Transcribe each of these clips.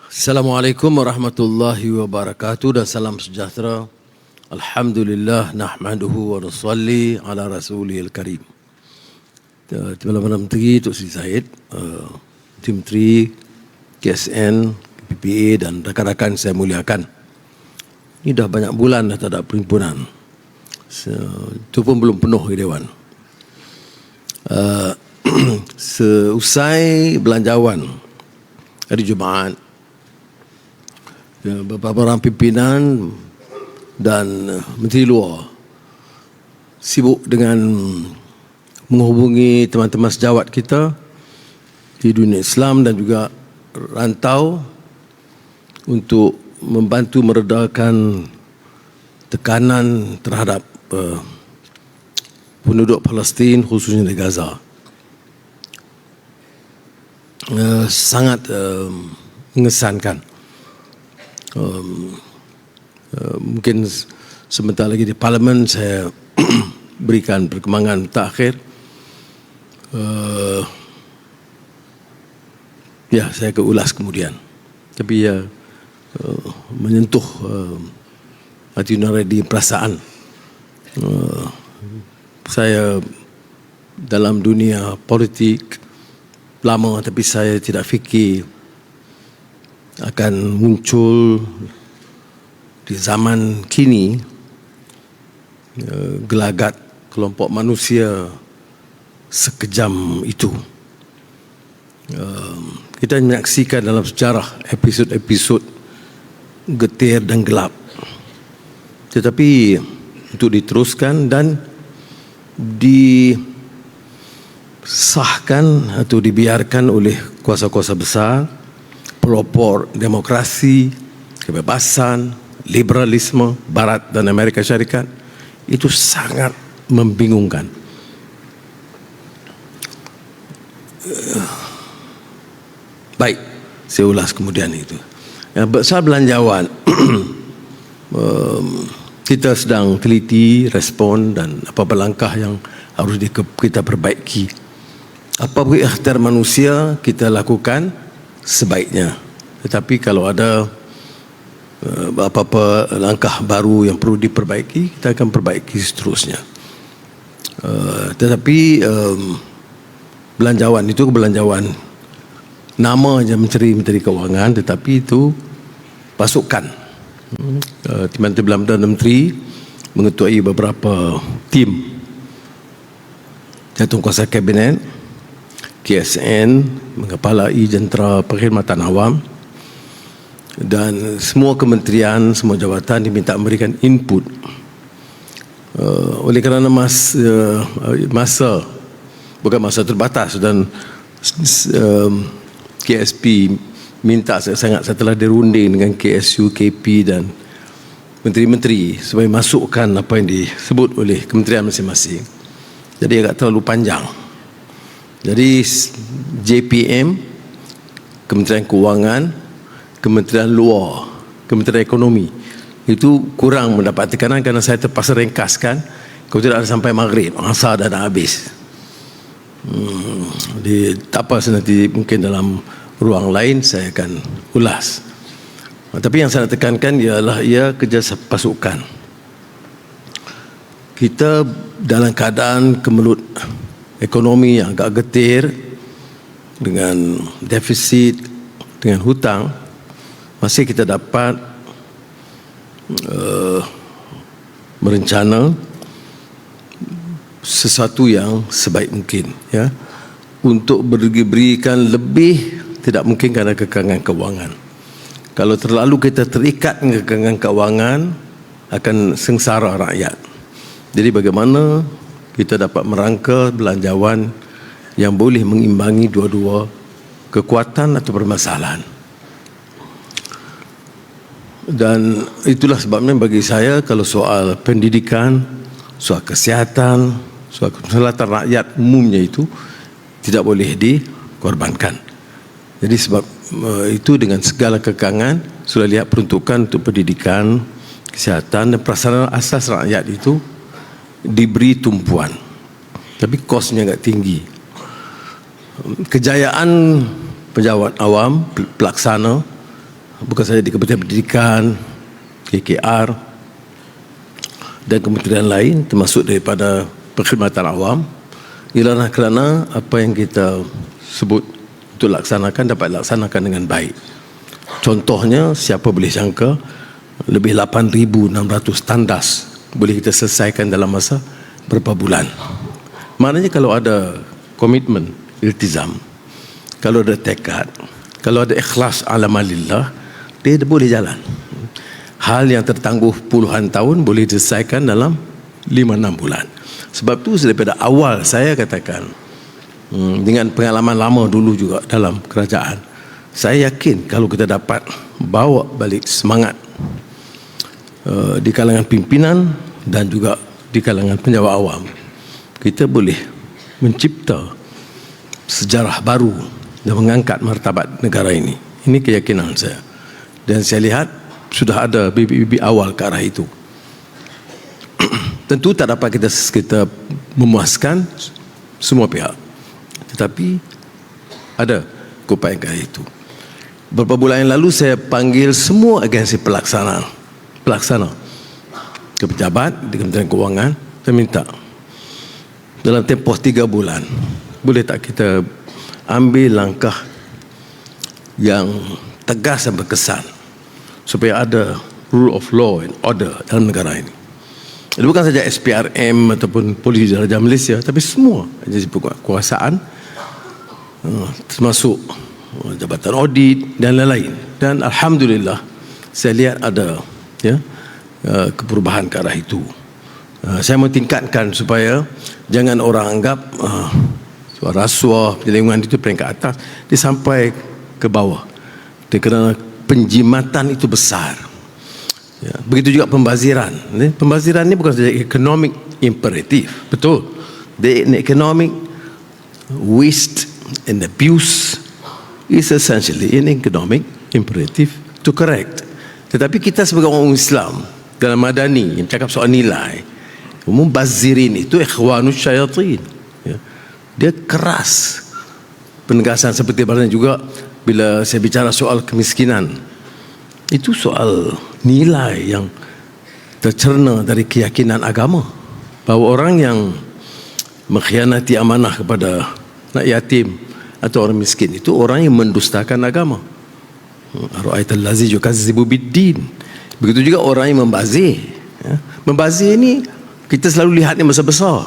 Assalamualaikum warahmatullahi wabarakatuh dan salam sejahtera. Alhamdulillah nahmaduhu wa nusalli ala rasulil karim. Tuan Menteri Tok Sri Zahid, Tim Menteri, KSN, PPA dan rakan-rakan saya muliakan. Ini dah banyak bulan dah tak ada perhimpunan. Itu pun belum penuh Dewan. Seusai belanjawan hari Jumaat, beberapa orang pimpinan dan Menteri Luar sibuk dengan menghubungi teman-teman sejawat kita di dunia Islam dan juga rantau untuk membantu meredakan tekanan terhadap penduduk Palestin khususnya di Gaza. Sangat mengesankan. Mungkin sebentar lagi di Parlimen saya berikan perkembangan terakhir. Ya, saya akan ulas kemudian. Tapi ya menyentuh hati nurani perasaan. Saya dalam dunia politik lama, tapi saya tidak fikir akan muncul di zaman kini gelagat kelompok manusia sekejam itu. Kita menyaksikan dalam sejarah episod-episod getir dan gelap. Tetapi untuk diteruskan dan disahkan atau dibiarkan oleh kuasa-kuasa besar, pelopor demokrasi, kebebasan, liberalisme Barat dan Amerika Syarikat, itu sangat membingungkan. Baik, saya ulas kemudian itu. Soal belanjawan, kita sedang teliti, respon dan apa-apa langkah yang harus kita perbaiki. Apa-apa ikhtiar manusia kita lakukan sebaiknya. Tetapi kalau ada apa-apa langkah baru yang perlu diperbaiki, kita akan perbaiki seterusnya. Tetapi belanjawan itu belanjawan nama je Menteri Kewangan, tetapi itu pasukan. Tiba-tiba Menteri mengetuai beberapa tim Jawatankuasa Kabinet, KSN mengepalai jentera perkhidmatan awam dan semua kementerian, semua jawatan diminta memberikan input. Oleh kerana masa bukan masa terbatas dan KSP minta sangat setelah dirunding dengan KSU, KP dan menteri-menteri supaya masukkan apa yang disebut oleh kementerian masing-masing. Jadi agak terlalu panjang. Jadi JPM, Kementerian Kewangan, Kementerian Luar, Kementerian Ekonomi itu kurang mendapat tekanan kerana saya terpaksa ringkaskan. Kalau tidak ada sampai maghrib, asar dah habis. Tak apa, nanti mungkin dalam ruang lain saya akan ulas. Tapi yang saya nak tekankan ialah kerja pasukan. Kita dalam keadaan kemelut ekonomi yang agak getir dengan defisit, dengan hutang, masih kita dapat merencana sesuatu yang sebaik mungkin, ya, untuk berikan lebih. Tidak mungkin kerana kekangan kewangan. Kalau terlalu kita terikat dengan kekangan kewangan, akan sengsara rakyat. Jadi bagaimana kita dapat merangka belanjawan yang boleh mengimbangi dua-dua kekuatan atau permasalahan. Dan itulah sebabnya bagi saya kalau soal pendidikan, soal kesihatan, soal keselamatan rakyat umumnya itu tidak boleh dikorbankan. Jadi sebab itu dengan segala kekangan sudah lihat peruntukan untuk pendidikan, kesihatan dan prasarana asas rakyat itu diberi tumpuan. Tapi kosnya agak tinggi. Kejayaan pejabat awam, pelaksana bukan saja di Kementerian Pendidikan, KKR dan kementerian lain termasuk daripada perkhidmatan awam, ialah kerana apa yang kita sebut untuk laksanakan dapat dilaksanakan dengan baik. Contohnya, siapa boleh jangka lebih 8,600 tandas boleh kita selesaikan dalam masa berapa bulan. Maknanya kalau ada komitmen, iltizam, kalau ada tekad, kalau ada ikhlas ala malillah, dia boleh jalan. Hal yang tertangguh puluhan tahun boleh diselesaikan dalam 5-6 bulan. Sebab tu daripada awal saya katakan, dengan pengalaman lama dulu juga dalam kerajaan, saya yakin kalau kita dapat bawa balik semangat di kalangan pimpinan dan juga di kalangan penjawat awam, kita boleh mencipta sejarah baru dan mengangkat martabat negara ini. Ini keyakinan saya. Dan saya lihat sudah ada bibit-bibit awal ke arah itu. Tentu tak dapat kita memuaskan semua pihak, tetapi ada upaya ke arah itu. Beberapa bulan yang lalu saya panggil semua agensi pelaksana ke pejabat di Kementerian Kewangan. Saya minta dalam tempoh 3 bulan, boleh tak kita ambil langkah yang tegas dan berkesan supaya ada rule of law and order dalam negara ini. Itu bukan saja SPRM ataupun Polis Diraja Malaysia, tapi semua agensi kekuasaan, termasuk Jabatan Audit dan lain-lain. Dan alhamdulillah saya lihat ada keperubahan ke arah itu. Saya mau tingkatkan supaya jangan orang anggap rasuah, penyelewengan itu peringkat atas, dia sampai ke bawah. Kerana penjimatan itu besar. Begitu juga pembaziran. Pembaziran ini bukan saja economic imperative, betul. The economic waste and abuse is essentially an economic imperative to correct. Tetapi kita sebagai orang Islam dalam madani yang cakap soal nilai, membazirin itu ikhwanus syayatin. Dia keras. Penegasan seperti mana juga bila saya bicara soal kemiskinan, itu soal nilai yang tercerna dari keyakinan agama, bahawa orang yang mengkhianati amanah kepada anak yatim atau orang miskin itu orang yang mendustakan agama. Ara'aital ladzi yukazzibu biddin. Begitu juga orang yang membazir. Membazir ini kita selalu lihatnya besar-besar,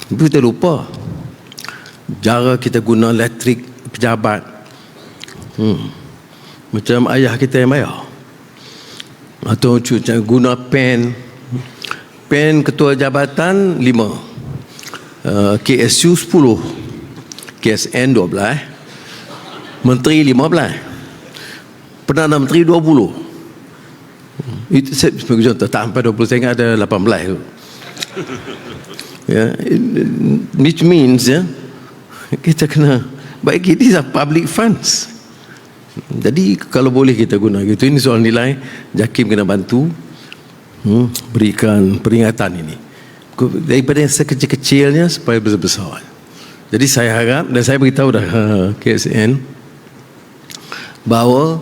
tapi kita lupa cara kita guna elektrik pejabat. Macam ayah kita yang bayar, atau guna pen ketua jabatan 5, KSU 10, KSN 12, menteri 15, Perdana Menteri 20. Itu sebagai contoh, tak sampai 20, saya ingat ada 18 tu. Which means kita kena baik, these are public funds. Jadi kalau boleh kita guna gitu. Ini soal nilai, JAKIM kena bantu berikan peringatan ini daripada yang sekecil-kecilnya supaya besar-besar. Jadi saya harap, dan saya beritahu dah KSN, bahawa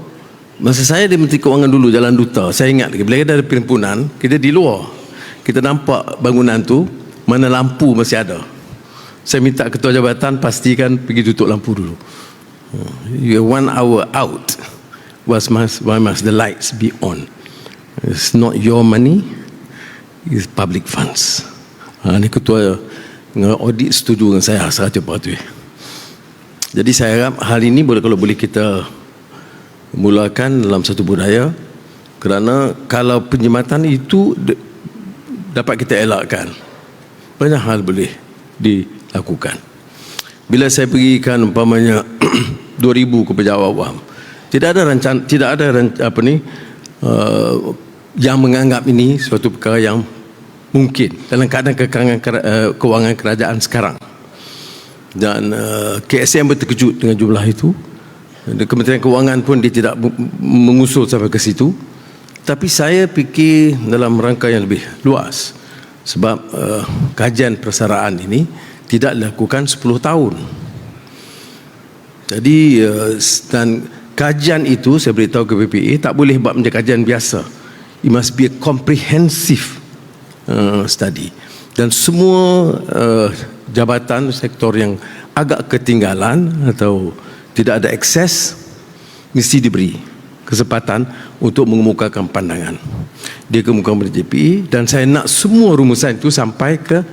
masa saya di Menteri Kewangan dulu jalan duta, saya ingat lagi bila kita ada perhimpunan, kita di luar, kita nampak bangunan tu mana lampu masih ada. Saya minta ketua jabatan pastikan pergi tutup lampu dulu. You 1 hour out, why must the lights be on? It's not your money, it's public funds. Ini ketua audit setuju dengan saya 100%. Jadi saya harap hal ini kalau boleh kita mulakan dalam satu budaya, kerana kalau penjimatan itu dapat kita elakkan, banyak hal boleh dilakukan. Bila saya pergikan umpamanya 2,000 ke pejabat awam, tidak ada yang menganggap ini suatu perkara yang mungkin dalam keadaan kewangan kerajaan sekarang. Dan KSM berterkejut dengan jumlah itu. Kementerian Kewangan pun dia tidak mengusul sampai ke situ. Tapi saya fikir dalam rangka yang lebih luas, sebab kajian persaraan ini tidak dilakukan 10 tahun. Jadi dan kajian itu saya beritahu ke PPA tak boleh buat menjadi kajian biasa. It must be a comprehensive study. Dan semua jabatan sektor yang agak ketinggalan atau tidak ada akses mesti diberi kesempatan untuk mengemukakan pandangan. Dia kemukakan pada JPE dan saya nak semua rumusan itu sampai ke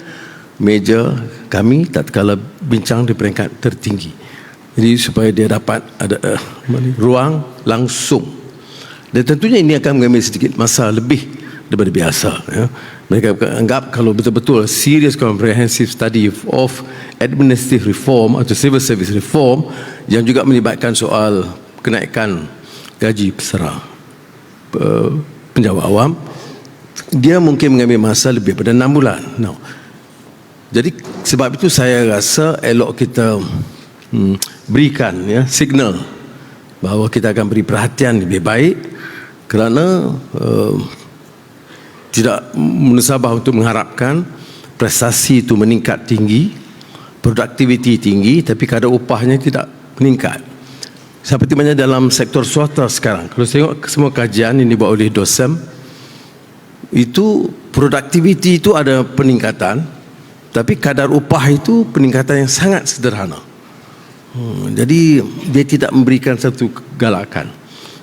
meja kami tatkala bincang di peringkat tertinggi. Jadi supaya dia dapat ada ruang langsung. Dan tentunya ini akan mengambil sedikit masa lebih daripada biasa. Ya. Mereka anggap kalau betul-betul serious comprehensive study of administrative reform atau civil service reform yang juga melibatkan soal kenaikan gaji pesara penjawat awam, dia mungkin mengambil masa lebih daripada 6 bulan. No. Jadi sebab itu saya rasa elok kita berikan signal bahawa kita akan beri perhatian lebih baik kerana tidak munasabah untuk mengharapkan prestasi itu meningkat tinggi, produktiviti tinggi, tapi kadar upahnya tidak meningkat. Seperti mana dalam sektor swasta sekarang, kalau tengok semua kajian ini dibuat oleh DOSEM, itu produktiviti itu ada peningkatan, tapi kadar upah itu peningkatan yang sangat sederhana. Jadi dia tidak memberikan satu galakan.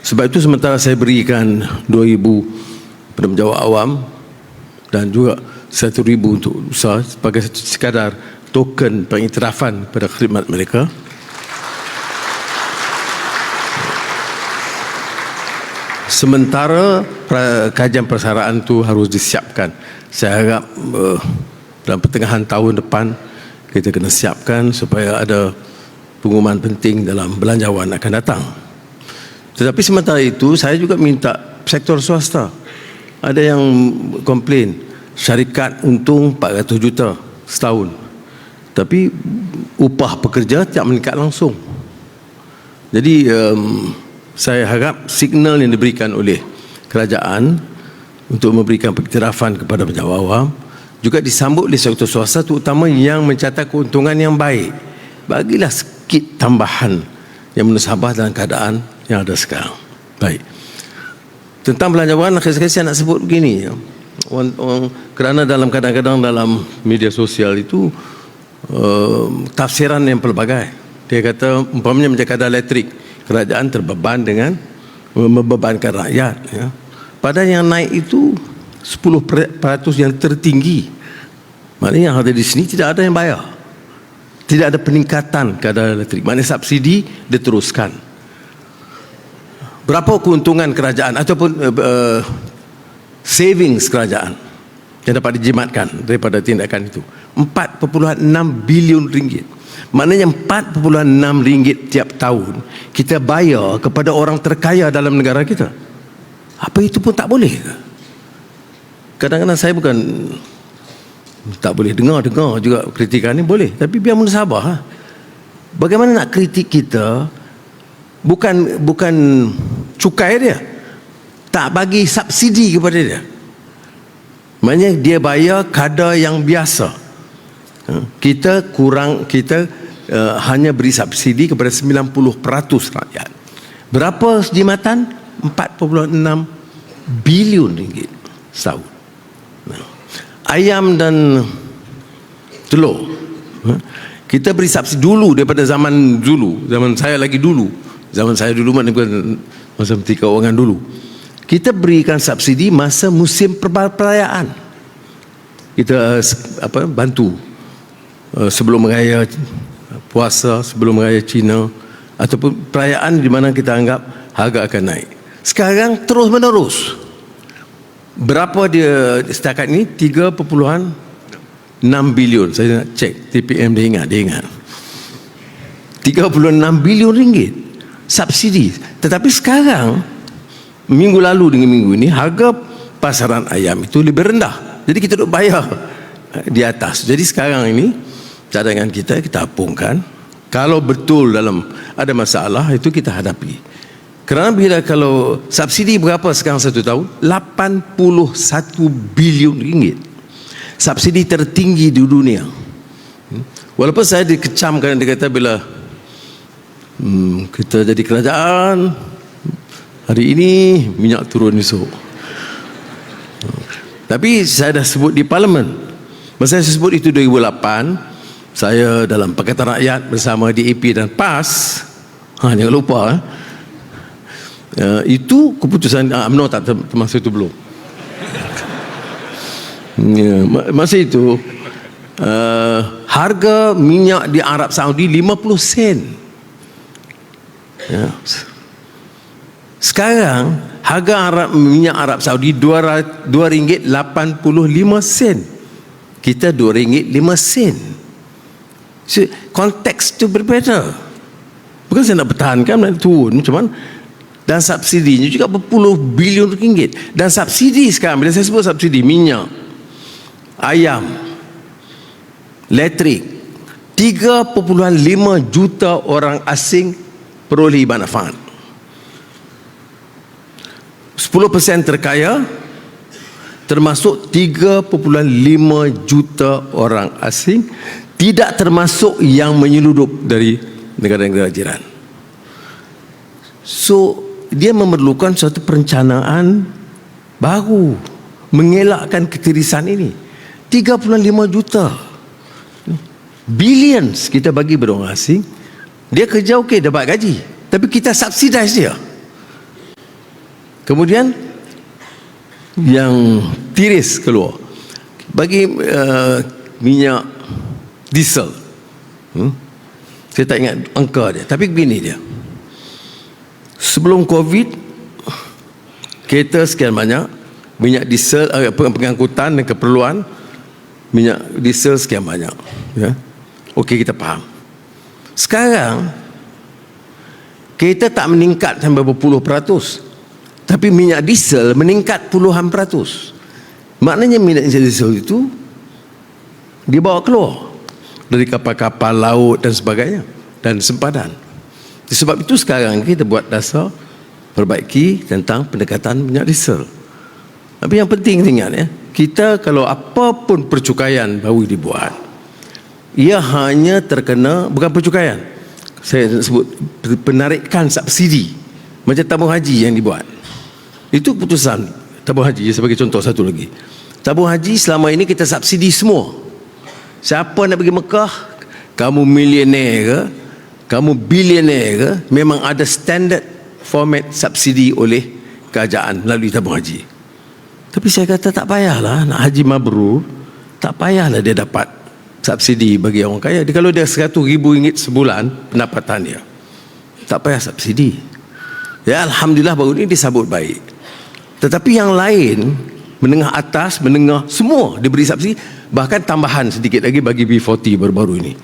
Sebab itu sementara saya berikan 2,000 pada penjawat awam dan juga 1,000 untuk usaha sebagai sekadar token pengiktirafan pada khidmat mereka. Sementara kajian persaraan itu harus disiapkan. Saya harap dalam pertengahan tahun depan kita kena siapkan supaya ada pengumuman penting dalam belanjawan akan datang. Tetapi sementara itu saya juga minta sektor swasta. Ada yang komplain syarikat untung 400 juta setahun, tapi upah pekerja tidak meningkat langsung. Jadi saya harap signal yang diberikan oleh kerajaan untuk memberikan pengiktirafan kepada penjawat awam juga disambut oleh sektor swasta, terutama yang mencatat keuntungan yang baik. Bagilah sedikit tambahan yang menusabah dalam keadaan yang ada sekarang. Baik. Tentang belanjawan, sekali saya nak sebut begini. Kerana kadang-kadang dalam media sosial itu tafsiran yang pelbagai. Dia kata umpamanya macam kadar elektrik, kerajaan terbeban dengan membebankan rakyat. Ya. Padahal yang naik itu 10% yang tertinggi. Maknanya yang ada di sini tidak ada yang bayar. Tidak ada peningkatan kadar elektrik. Maknanya subsidi diteruskan. Berapa keuntungan kerajaan ataupun savings kerajaan yang dapat dijimatkan daripada tindakan itu? 4.6 bilion ringgit. Maknanya 4.6 ringgit tiap tahun kita bayar kepada orang terkaya dalam negara kita. Apa itu pun tak boleh ke? Kadang-kadang saya bukan tak boleh dengar juga kritikan ni, boleh, tapi biar munasabah. Bagaimana nak kritik kita bukan cukai dia, tak bagi subsidi kepada dia. Maknanya dia bayar kadar yang biasa. Kita hanya beri subsidi kepada 90% rakyat. Berapa jimatan? 4.6 bilion ringgit setahun. Ayam dan telur, kita beri subsidi dulu daripada zaman saya dulu mana bukan masa Menteri Keuangan dulu. Kita berikan subsidi masa musim perayaan. Kita bantu sebelum raya puasa, sebelum raya Cina ataupun perayaan di mana kita anggap harga akan naik. Sekarang terus menerus. Berapa dia setakat ini? 3.6 bilion. Saya nak cek TPM, dia ingat 3.6 bilion ringgit subsidi. Tetapi sekarang, minggu lalu dengan minggu ini, harga pasaran ayam itu lebih rendah. Jadi kita duk bayar di atas. Jadi sekarang ini cadangan kita apungkan. Kalau betul ada masalah, itu kita hadapi. Kerana kalau subsidi berapa sekarang satu tahun? 81 bilion ringgit. Subsidi tertinggi di dunia. Walaupun saya dikecam kerana dia kata bila kita jadi kerajaan, hari ini minyak turun esok. Tapi saya dah sebut di Parlimen. Masa saya sebut itu 2008, saya dalam Pakatan Rakyat bersama DAP dan PAS. Jangan lupa itu keputusan UMNO tak termasuk itu belum. Masa itu harga minyak di Arab Saudi 50 sen. Sekarang harga minyak Arab Saudi RM2.85. Kita RM2.05. So, konteks itu berbeza. Bukan saya nak pertahankan, nak turun, cuman dan subsidinya juga berpuluh bilion ringgit. Dan subsidi sekarang, bila saya sebut subsidi minyak, ayam, elektrik, 3.5 juta orang asing peroleh manfaat. 10% terkaya, termasuk 3.5 juta orang asing, tidak termasuk yang menyeludup dari negara-negara jiran. So, dia memerlukan suatu perencanaan baru mengelakkan ketirisan ini. 35 juta billions kita bagi pada orang asing. Dia kerja okey, dapat gaji, tapi kita subsidize dia. Kemudian yang tiris keluar bagi minyak diesel. Saya tak ingat angka dia, tapi begini dia. Sebelum COVID, kereta sekian banyak, minyak diesel, pengangkutan dan keperluan minyak diesel sekian banyak. Ya. Okey, kita faham. Sekarang kereta tak meningkat sampai berpuluh peratus, tapi minyak diesel meningkat puluhan peratus. Maknanya minyak diesel itu dibawa keluar dari kapal-kapal laut dan sebagainya, dan sempadan. Sebab itu sekarang kita buat dasar perbaiki tentang pendekatan minyak diesel. Tapi yang penting ingat ya, kita kalau apapun percukaian baru dibuat, ia hanya terkena, bukan percukaian, saya sebut penarikan subsidi, macam tabung haji yang dibuat. Itu keputusan tabung haji sebagai contoh satu lagi. Tabung haji selama ini kita subsidi semua. Siapa nak pergi Mekah, kamu milioner ke, kamu bilioner ke, memang ada standard format subsidi oleh kerajaan melalui tabung haji. Tapi saya kata tak payahlah, nak haji mabrur, tak payahlah dia dapat subsidi bagi orang kaya. Dia, kalau dia RM100,000 sebulan pendapatan dia, tak payah subsidi. Ya, Alhamdulillah baru ini disambut baik. Tetapi yang lain, menengah atas, menengah, semua diberi subsidi, bahkan tambahan sedikit lagi bagi B40 baru-baru ini.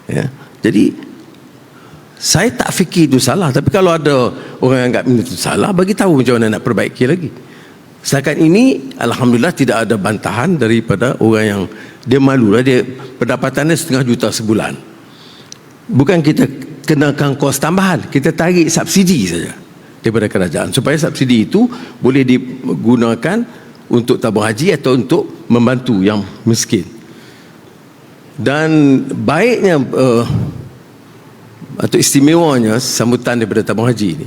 Ya. Jadi saya tak fikir itu salah, tapi kalau ada orang yang anggap itu salah, bagi tahu macam mana nak perbaiki lagi. Setakat ini Alhamdulillah tidak ada bantahan daripada orang yang dia malulah, dia pendapatannya 500,000 juta sebulan. Bukan kita kenakan kos tambahan, kita tarik subsidi saja daripada kerajaan supaya subsidi itu boleh digunakan untuk tabung haji atau untuk membantu yang miskin. Dan baiknya atau istimewanya sambutan daripada tabung haji ini,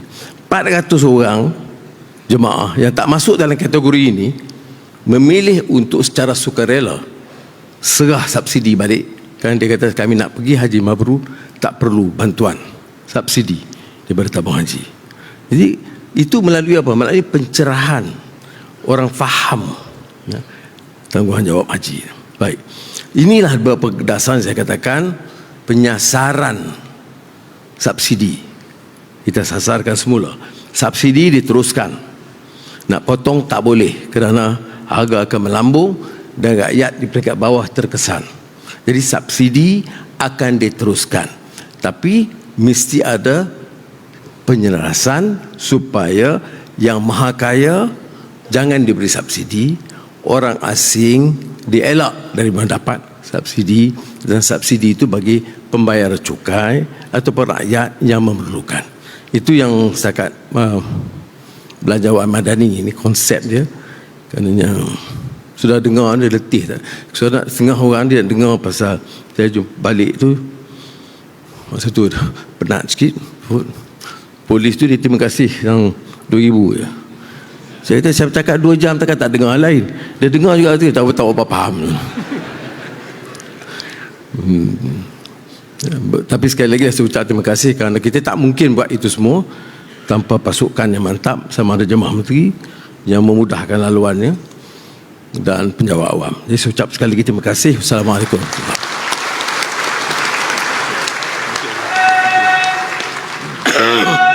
400 orang jemaah yang tak masuk dalam kategori ini memilih untuk secara sukarela serah subsidi balik, kerana dia kata kami nak pergi haji mabrur, tak perlu bantuan subsidi daripada tabung haji. Jadi itu melalui apa? Melalui pencerahan, orang faham ya, tanggungjawab haji. Baik, inilah beberapa dasar saya katakan penyasaran subsidi. Kita sasarkan semula, subsidi diteruskan, nak potong tak boleh kerana harga akan melambung dan rakyat di peringkat bawah terkesan. Jadi subsidi akan diteruskan, tapi mesti ada penyelarasan supaya yang maha kaya jangan diberi subsidi, orang asing dielak dari mendapat subsidi, dan subsidi itu bagi pembayar cukai ataupun rakyat yang memerlukan. Itu yang setakat belanjawan madani ini, konsep dia. Kerana sudah dengar, dia letih tak? Sudah setengah orang dia dengar pasal saya jumpa balik tu, masa tu penat sikit. Polis tu dia terima kasih yang 2,000 je. Saya kata saya cakap 2 jam takkan tak dengar hal lain. Dia dengar juga tu, tak tahu apa faham. Tapi sekali lagi saya ucap terima kasih kerana kita tak mungkin buat itu semua tanpa pasukan yang mantap, sama ada Jemaah Menteri yang memudahkan laluannya dan penjawat awam. Jadi saya ucap sekali lagi terima kasih. Wassalamualaikum warahmatullahi wabarakatuh.